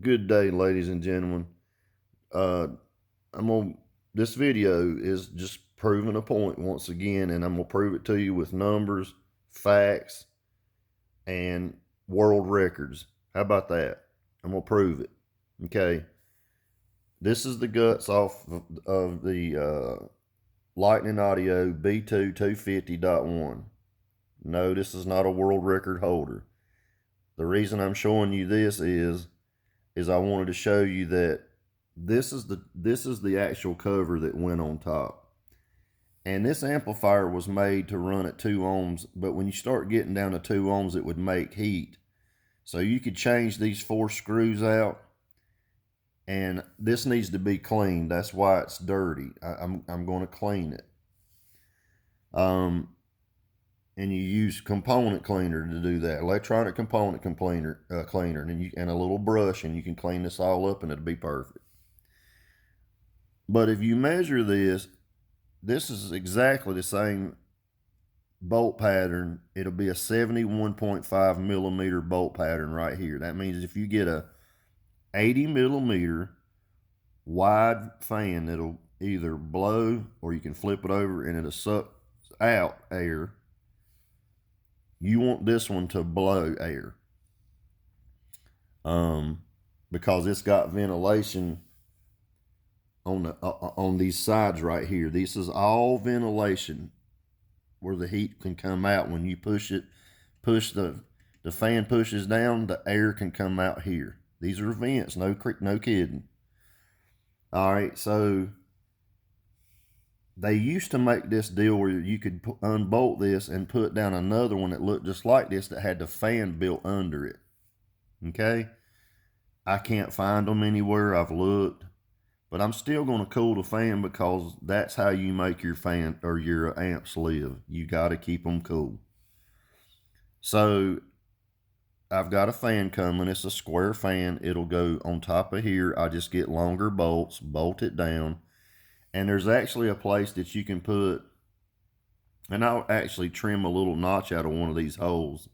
Good day, ladies and gentlemen. Uh, this video is just proving a point once again, and I'm gonna prove it to you with numbers, facts, and world records. How about that? I'm gonna prove it. Okay. This is the guts off of the Lightning Audio B2 250.1. No, this is not a world record holder. The reason I'm showing you this is I wanted to show you that this is the actual cover that went on top. And this amplifier was made to run at 2 ohms, but when you start getting down to 2 ohms, it would make heat. So you could change these 4 screws out, and this needs to be cleaned. That's why it's dirty. I'm going to clean it. And you use component cleaner to do that, electronic component cleaner, and a little brush, and you can clean this all up, and it'll be perfect. But if you measure this, this is exactly the same bolt pattern. It'll be a 71.5 millimeter bolt pattern right here. That means if you get a 80 millimeter wide fan, it'll either blow or you can flip it over and it'll suck out air. You want this one to blow air because it's got ventilation on these sides right here. This is all ventilation where the heat can come out. When you push the fan pushes down, the air can come out here. These are vents, no kidding. All right, so they used to make this deal where you could unbolt this and put down another one that looked just like this that had the fan built under it. Okay, I can't find them anywhere. I've looked. But I'm still going to cool the fan because that's how you make your fan or your amps live. You got to keep them cool. So I've got a fan coming. It's a square fan. It'll go on top of here. I just get longer bolts, bolt it down. And there's actually a place that you can put, and I'll actually trim a little notch out of one of these holes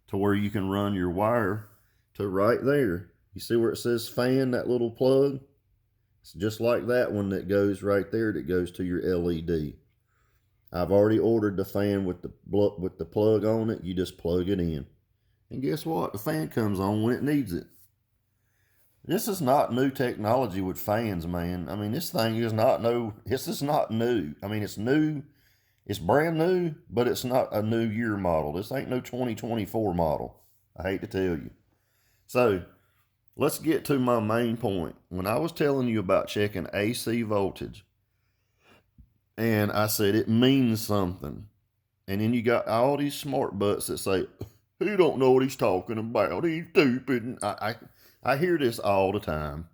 to where you can run your wire to right there. You see where it says fan, that little plug? It's just like that one that goes right there that goes to your LED. I've already ordered the fan with the plug on it. You just plug it in. And guess what? The fan comes on when it needs it. This is not new technology with fans, man. I mean, this thing is not new. This is not new. I mean, it's new. It's brand new, but it's not a new year model. This ain't no 2024 model. I hate to tell you. So, let's get to my main point. When I was telling you about checking AC voltage, and I said it means something, and then you got all these smart butts that say, he don't know what he's talking about, he's stupid. And I hear this all the time,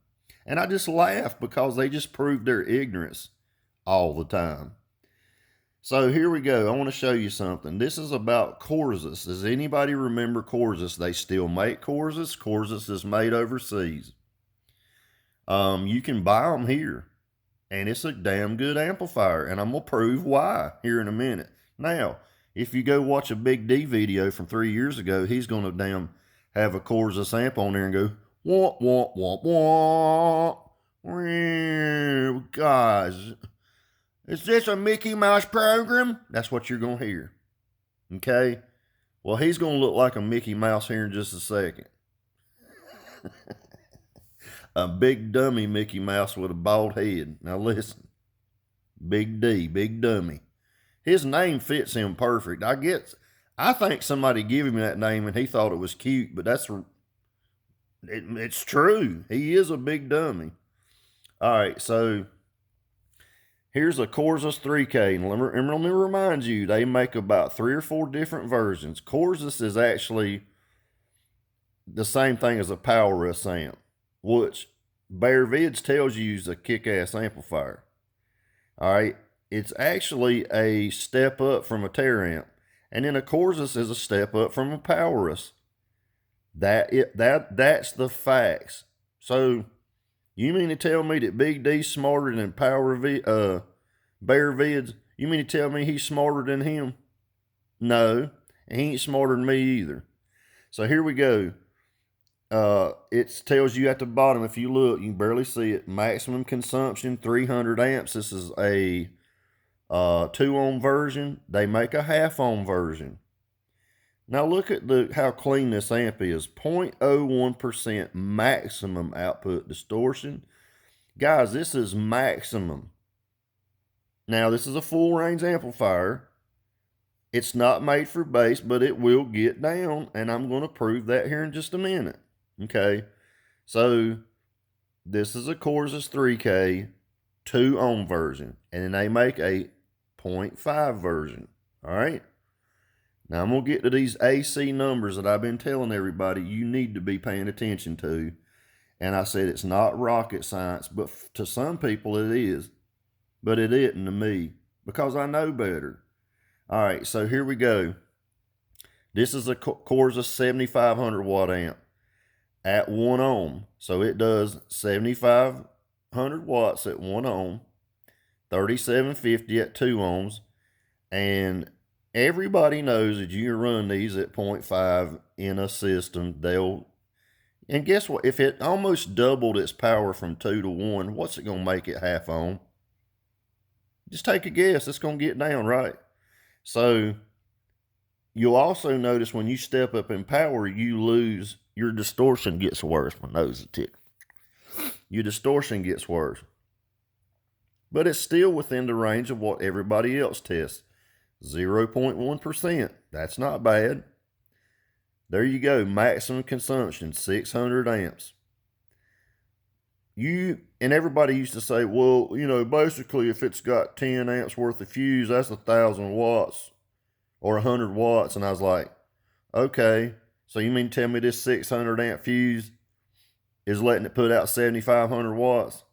and I just laugh because they just prove their ignorance all the time. So here we go. I want to show you something. This is about Corzus. Does anybody remember Corzus? They still make Corzus. Corzus is made overseas. You can buy them here, and it's a damn good amplifier, and I'm going to prove why here in a minute. Now, if you go watch a Big D video from 3 years ago, he's going to damn have a Corzus amp on there and go, wah, wah, wah, wah. Guys, is this a Mickey Mouse program? That's what you're going to hear. Okay? Well, he's going to look like a Mickey Mouse here in just a second. A big dummy Mickey Mouse with a bald head. Now listen. Big D, big dummy. His name fits him perfect. I think somebody gave him that name and he thought it was cute, but it's true. He is a big dummy. All right, so here's a Corzus 3K, and let me remind you, they make about 3 or 4 different versions. Corzus is actually the same thing as a Powerus amp, which Bear Vids tells you is a kick-ass amplifier. All right, it's actually a step up from a Terra amp, and then a Corzus is a step up from a Powerus. That's the facts. So you mean to tell me that Big D's smarter than Bear Vids? You mean to tell me he's smarter than him? No, and he ain't smarter than me either. So here we go. It tells you at the bottom, if you look, you can barely see it. Maximum consumption 300 amps. This is a 2-ohm version. They make a half-ohm version. Now look at how clean this amp is. 0.01% maximum output distortion. Guys, this is maximum. Now this is a full range amplifier. It's not made for bass, but it will get down, and I'm going to prove that here in just a minute. Okay, so this is a Corsa's 3K 2-ohm version, and then they make a 0.5 version. All right. Now I'm going to get to these AC numbers that I've been telling everybody you need to be paying attention to. And I said it's not rocket science, but to some people it is. But it isn't to me, because I know better. All right, so here we go. This is a Corsa 7500 watt amp at 1 ohm. So it does 7500 watts at 1 ohm, 3750 at 2 ohms, and everybody knows that you run these at 0.5 in a system, and guess what? If it almost doubled its power from 2 to 1, what's it going to make it half ohm? Just take a guess. It's going to get down, right? So you'll also notice when you step up in power, your distortion gets worse. My nose is tickling. Your distortion gets worse. But it's still within the range of what everybody else tests. 0.1%. That's not bad. There you go. Maximum consumption, 600 amps. And everybody used to say, well, basically if it's got 10 amps worth of fuse, that's 1,000 watts or 100 watts. And I was like, okay, so you mean tell me this 600 amp fuse is letting it put out 7,500 watts?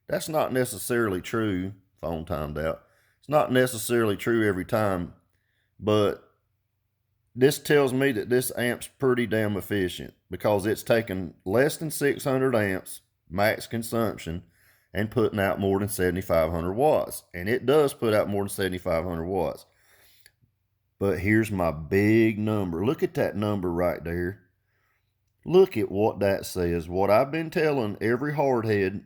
That's not necessarily true. Phone timed out. It's not necessarily true every time, but this tells me that this amp's pretty damn efficient, because it's taking less than 600 amps max consumption and putting out more than 7,500 watts. And it does put out more than 7,500 watts. But here's my big number. Look at that number right there. Look at what that says. What I've been telling every hardhead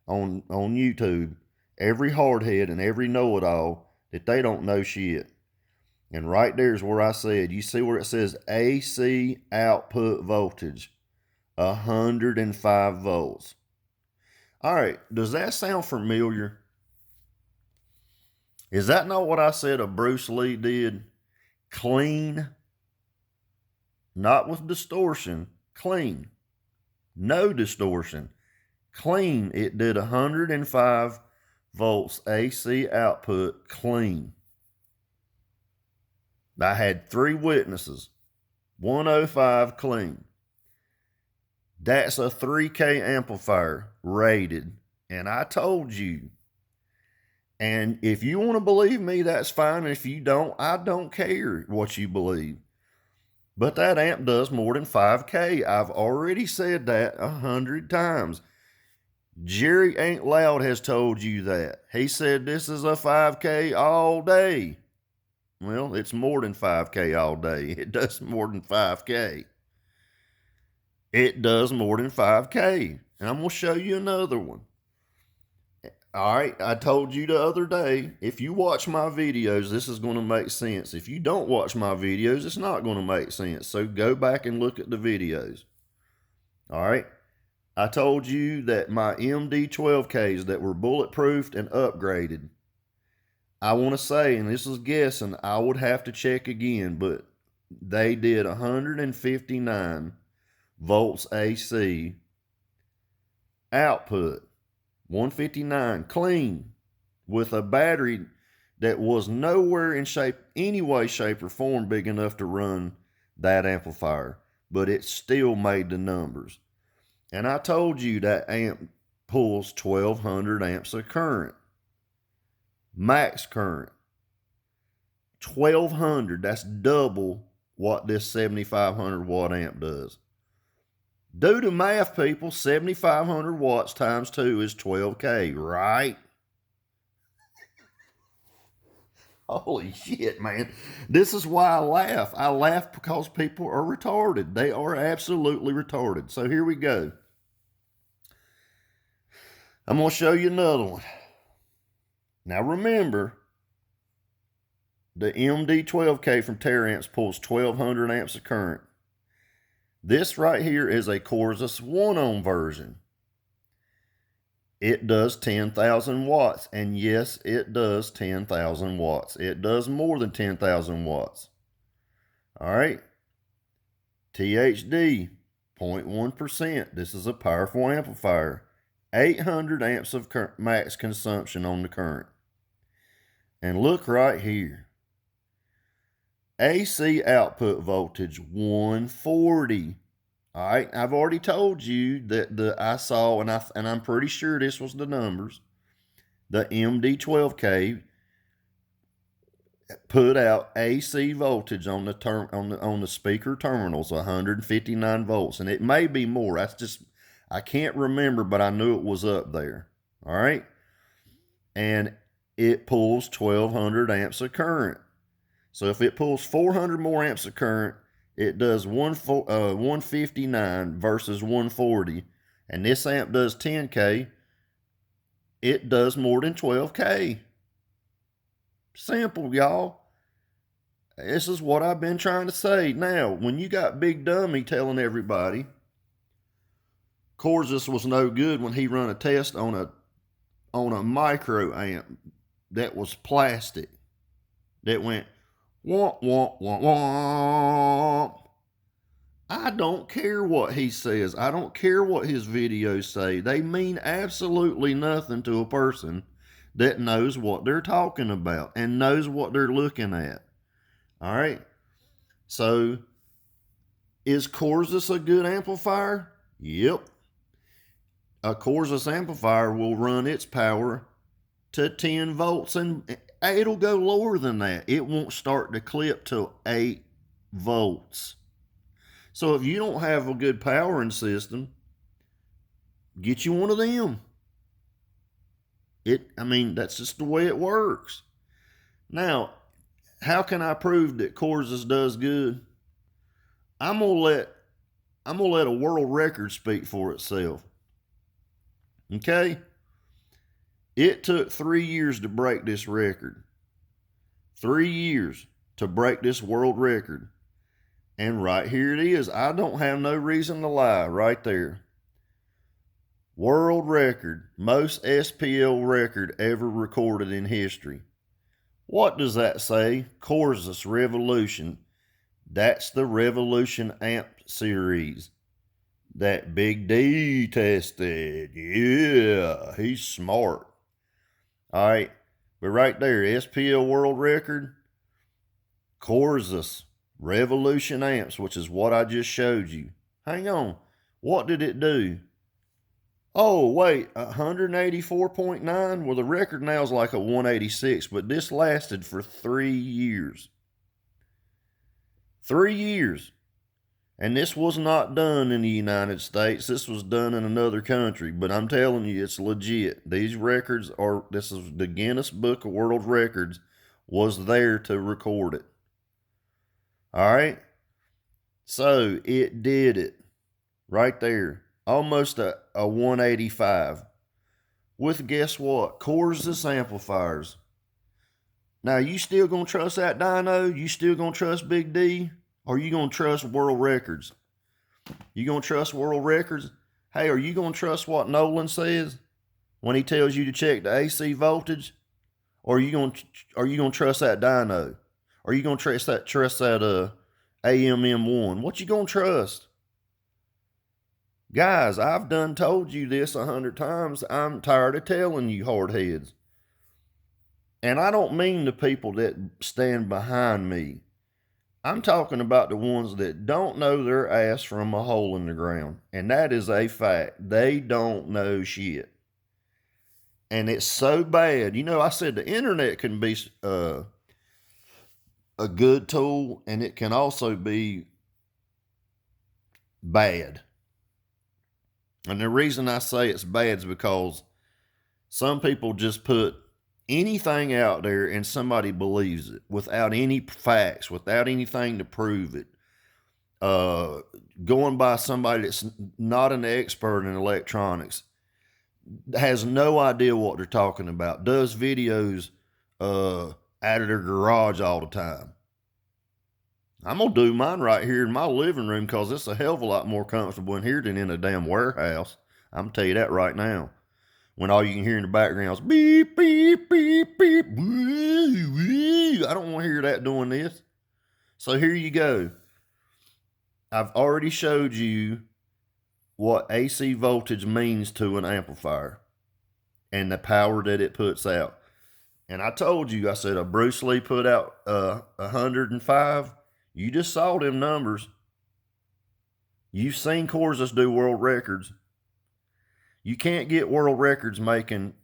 on YouTube, every hardhead and every know-it-all, that they don't know shit. And right there's where I said, you see where it says AC output voltage, 105 volts. All right, does that sound familiar? Is that not what I said a Bruce Lee did? Clean, not with distortion, clean, no distortion, clean. It did 105 volts AC output clean. I had 3 witnesses, 105 clean. That's a 3K amplifier rated, and I told you. And if you want to believe me, that's fine. If you don't, I don't care what you believe. But that amp does more than 5K. I've already said that 100 times. Jerry Ain't Loud has told you that. He said this is a 5K all day. Well, it's more than 5K all day. It does more than 5K. It does more than 5K. And I'm going to show you another one. All right, I told you the other day, if you watch my videos, this is going to make sense. If you don't watch my videos, it's not going to make sense. So go back and look at the videos. All right, I told you that my MD12Ks that were bulletproofed and upgraded, I want to say, and this is guessing, I would have to check again, but they did 159 volts AC output, 159 clean, with a battery that was nowhere in any way, shape, or form big enough to run that amplifier, but it still made the numbers. And I told you that amp pulls 1,200 amps of current, max current. 1,200, that's double what this 7,500 watt amp does. Do the math, people. 7,500 watts times 2 is 12K, right? Holy shit, man. This is why I laugh. I laugh because people are retarded. They are absolutely retarded. So here we go. I'm going to show you another one. Now remember, the MD12K from Teramps pulls 1200 amps of current. This right here is a Corsus 1-ohm version. It does 10,000 watts. And yes, it does 10,000 watts. It does more than 10,000 watts. All right. THD, 0.1%. This is a powerful amplifier. 800 amps of max consumption on the current. And look right here. AC output voltage 140. All right, I've already told you that I saw, and I'm pretty sure this was the numbers. The MD12K put out AC voltage on the speaker terminals 159 volts, and it may be more. I can't remember, but I knew it was up there. All right, and it pulls 1200 amps of current. So if it pulls 400 more amps of current, it does 159 versus 140. And this amp does 10K. It does more than 12K. Simple, y'all. This is what I've been trying to say. Now, when you got Big Dummy telling everybody Corsus was no good when he run a test on a micro amp that was plastic, that went womp, womp, womp, womp. I don't care what he says. I don't care what his videos say. They mean absolutely nothing to a person that knows what they're talking about and knows what they're looking at. All right. So, is Corsus a good amplifier? Yep. A Corsus amplifier will run its power to 10 volts, and it'll go lower than that. It won't start to clip till 8 volts. So if you don't have a good powering system, get you one of them. That's just the way it works. Now, how can I prove that Corsus does good? I'm gonna let a world record speak for itself. Okay? It took 3 years to break this record. 3 years to break this world record. And right here it is. I don't have no reason to lie right there. World record. Most SPL record ever recorded in history. What does that say? Corsus Revolution. That's the Revolution amp series that Big D tested. Yeah, he's smart. All right, but right there, SPL world record, Corsus Revolution amps, which is what I just showed you. Hang on, what did it do? Oh, wait, 184.9? Well, the record now is like a 186, but this lasted for 3 years. 3 years. And this was not done in the United States. This was done in another country. But I'm telling you, it's legit. These records this is the Guinness Book of World Records was there to record it. All right? So it did it. Right there. Almost a 185. With, guess what? Corsus amplifiers. Now, you still gonna trust that dyno? You still gonna trust Big D? Or are you gonna trust world records? You gonna trust world records? Hey, are you gonna trust what Nolan says when he tells you to check the AC voltage? Or are you gonna trust that dyno? Or are you gonna trust that AMM1? What you gonna trust? Guys, I've done told you this 100 times. I'm tired of telling you, hardheads. And I don't mean the people that stand behind me. I'm talking about the ones that don't know their ass from a hole in the ground. And that is a fact. They don't know shit. And it's so bad. You know, I said the internet can be a good tool, and it can also be bad. And the reason I say it's bad is because some people just put anything out there and somebody believes it without any facts, without anything to prove it, going by somebody that's not an expert in electronics, has no idea what they're talking about, does videos out of their garage all the time. I'm going to do mine right here in my living room because it's a hell of a lot more comfortable in here than in a damn warehouse. I'm going to tell you that right now. When all you can hear in the background is beep, beep, beep, beep, woo, woo. I don't want to hear that doing this. So here you go. I've already showed you what AC voltage means to an amplifier and the power that it puts out. And I told you, I said, Bruce Lee put out 105. You just saw them numbers. You've seen Corsus do world records. You can't get world records making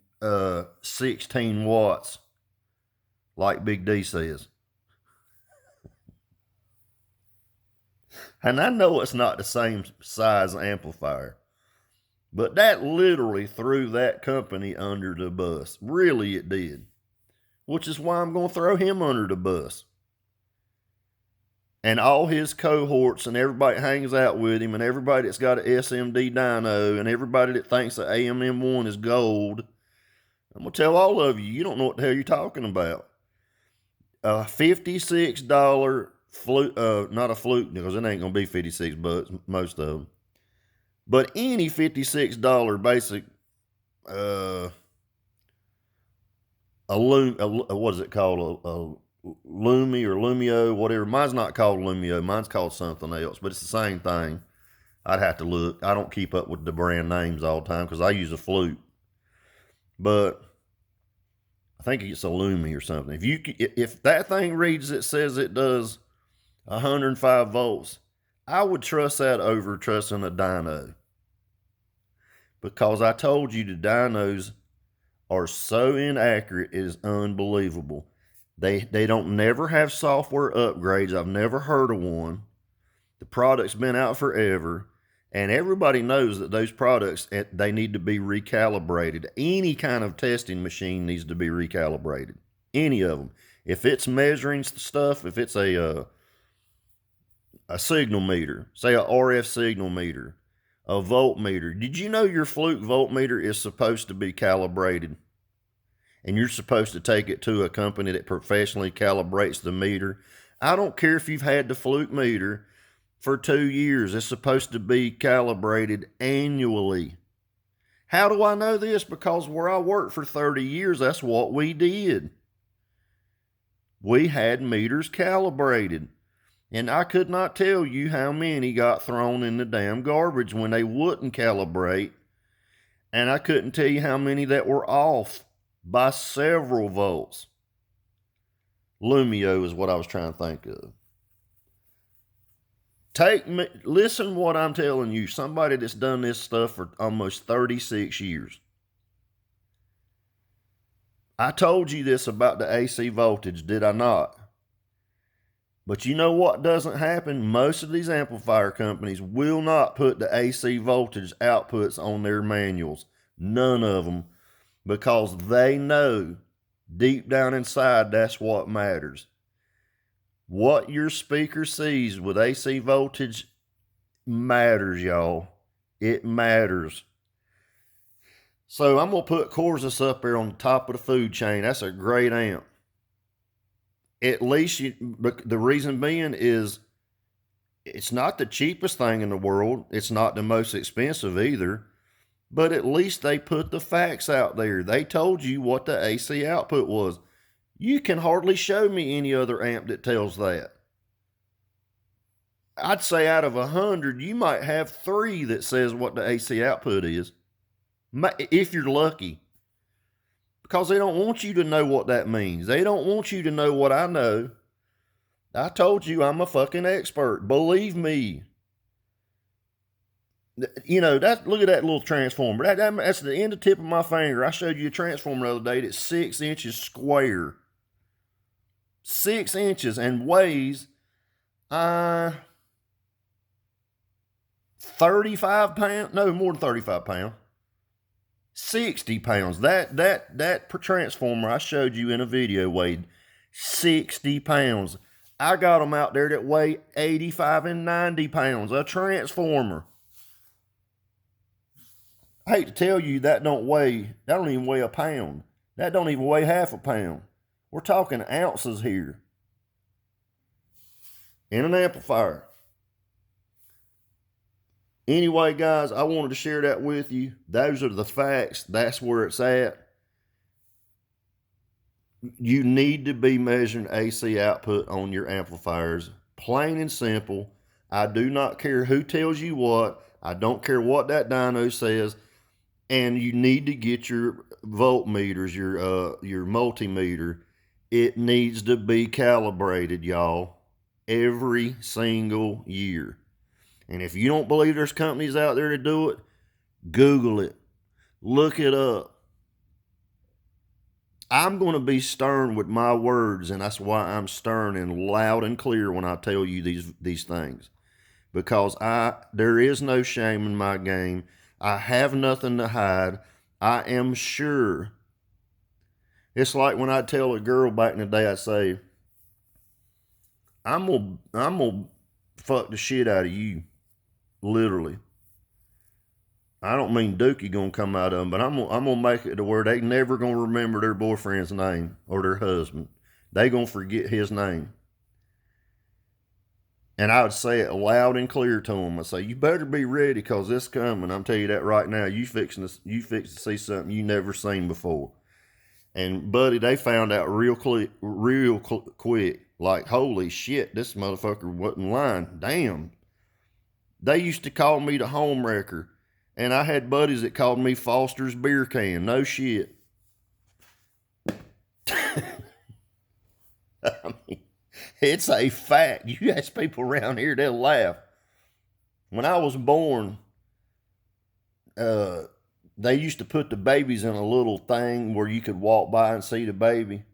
16 watts like Big D says. And I know it's not the same size amplifier, but that literally threw that company under the bus. Really, it did. Which is why I'm going to throw him under the bus. And all his cohorts and everybody that hangs out with him and everybody that's got an SMD dyno and everybody that thinks that AMM1 is gold, I'm going to tell all of you, you don't know what the hell you're talking about. A $56 flute, not a flute, because it ain't going to be 56 bucks, most of them. But any $56 basic, what is it called? A Lumi or Lumio, whatever. Mine's not called Lumio. Mine's called something else, but it's the same thing. I'd have to look. I don't keep up with the brand names all the time because I use a flute. But I think it's a Lumi or something. If that thing reads, it says it does 105 volts, I would trust that over trusting a dyno. Because I told you the dynos are so inaccurate, it is unbelievable. They don't never have software upgrades. I've never heard of one. The product's been out forever. And everybody knows that those products, they need to be recalibrated. Any kind of testing machine needs to be recalibrated. Any of them. If it's measuring stuff, if it's a signal meter, say a RF signal meter, a voltmeter. Did you know your Fluke voltmeter is supposed to be calibrated? And you're supposed to take it to a company that professionally calibrates the meter. I don't care if you've had the Fluke meter for 2 years. It's supposed to be calibrated annually. How do I know this? Because where I worked for 30 years, that's what we did. We had meters calibrated. And I could not tell you how many got thrown in the damn garbage when they wouldn't calibrate. And I couldn't tell you how many that were off by several volts. Lumio is what I was trying to think of. Listen what I'm telling you. Somebody that's done this stuff for almost 36 years. I told you this about the AC voltage, did I not? But you know what doesn't happen? Most of these amplifier companies will not put the AC voltage outputs on their manuals. None of them. Because they know deep down inside that's what matters. What your speaker sees with AC voltage matters, y'all. It matters. So I'm going to put Corsus up there on the top of the food chain. That's a great amp. At least the reason being is it's not the cheapest thing in the world. It's not the most expensive either. But at least they put the facts out there. They told you what the AC output was. You can hardly show me any other amp that tells that. I'd say out of 100, you might have 3 that says what the AC output is. If you're lucky. Because they don't want you to know what that means. They don't want you to know what I know. I told you I'm a fucking expert. Believe me. You know, look at that little transformer. That's the end of the tip of my finger. I showed you a transformer the other day that's 6 inches square. 6 inches and weighs 35 pounds. No, more than 35 pounds. 60 pounds. That transformer I showed you in a video weighed 60 pounds. I got them out there that weigh 85 and 90 pounds. A transformer. I hate to tell you that don't even weigh a pound. That don't even weigh half a pound. We're talking ounces here. In an amplifier. Anyway, guys, I wanted to share that with you. Those are the facts. That's where it's at. You need to be measuring AC output on your amplifiers. Plain and simple. I do not care who tells you what. I don't care what that dyno says. And you need to get your voltmeters, your multimeter. It needs to be calibrated, y'all, every single year. And if you don't believe there's companies out there to do it, Google it. Look it up. I'm going to be stern with my words, and that's why I'm stern and loud and clear when I tell you these things. Because there is no shame in my game. I have nothing to hide. I am sure. It's like when I tell a girl back in the day, I say, I'm gonna fuck the shit out of you. Literally. I don't mean Dookie gonna come out of them, but I'm gonna make it to where they never gonna remember their boyfriend's name or their husband. They gonna forget his name. And I would say it loud and clear to them. I say, you better be ready because it's coming. I'm telling you that right now. You fixing to see something you never seen before. And buddy, they found out real quick. Like, holy shit, this motherfucker wasn't lying. Damn. They used to call me the home wrecker. And I had buddies that called me Foster's beer can. No shit. I mean, it's a fact. You ask people around here, they'll laugh. When I was born, they used to put the babies in a little thing where you could walk by and see the baby.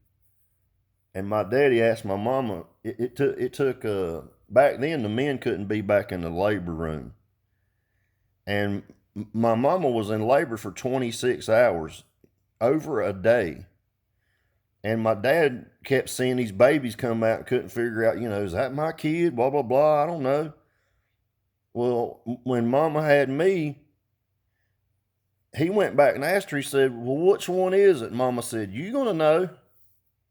And my daddy asked my mama, it took back then the men couldn't be back in the labor room. And my mama was in labor for 26 hours, over a day. And my dad kept seeing these babies come out and couldn't figure out, is that my kid? Blah, blah, blah. I don't know. Well, when mama had me, he went back and asked her, he said, well, which one is it? And mama said, you gonna know.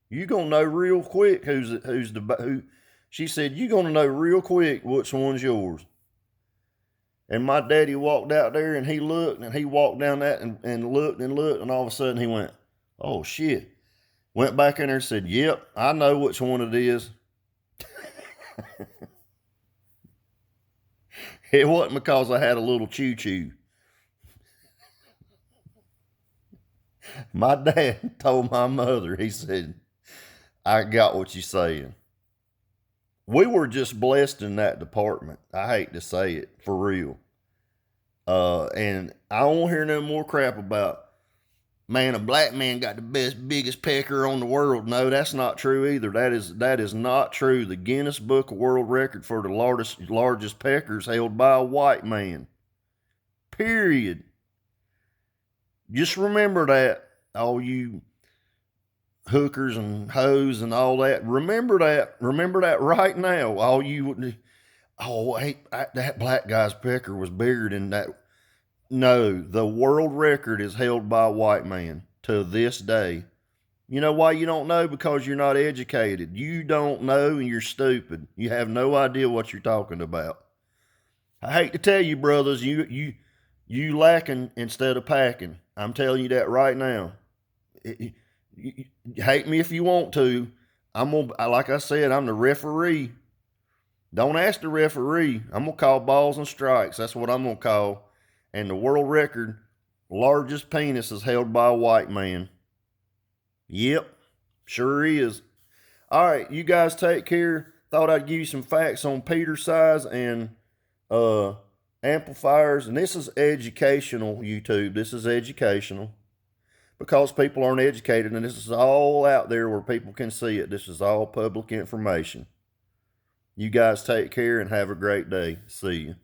You gonna know real quick who. She said, you gonna know real quick which one's yours. And my daddy walked out there and he looked and he walked down that and looked and all of a sudden he went, oh shit. Went back in there and said, yep, I know which one it is. It wasn't because I had a little choo-choo. My dad told my mother, he said, I got what you're saying. We were just blessed in that department. I hate to say it, for real. And I don't hear no more crap about, man, a black man got the biggest pecker on the world. No, that's not true either. That is not true. The Guinness Book of World Record for the largest peckers held by a white man. Period. Just remember that, all you hookers and hoes and all that. Remember that. Remember that right now. All you, that black guy's pecker was bigger than that. No, the world record is held by a white man to this day. You know why you don't know? Because you're not educated. You don't know and you're stupid. You have no idea what you're talking about. I hate to tell you, brothers, you lacking instead of packing. I'm telling you that right now. You hate me if you want to. Like I said, I'm the referee. Don't ask the referee. I'm gonna call balls and strikes. That's what I'm gonna call. And the world record, largest penis, is held by a white man. Yep, sure is. All right, you guys take care. Thought I'd give you some facts on Peter size and amplifiers. And this is educational, YouTube. This is educational. Because people aren't educated, and this is all out there where people can see it. This is all public information. You guys take care and have a great day. See you.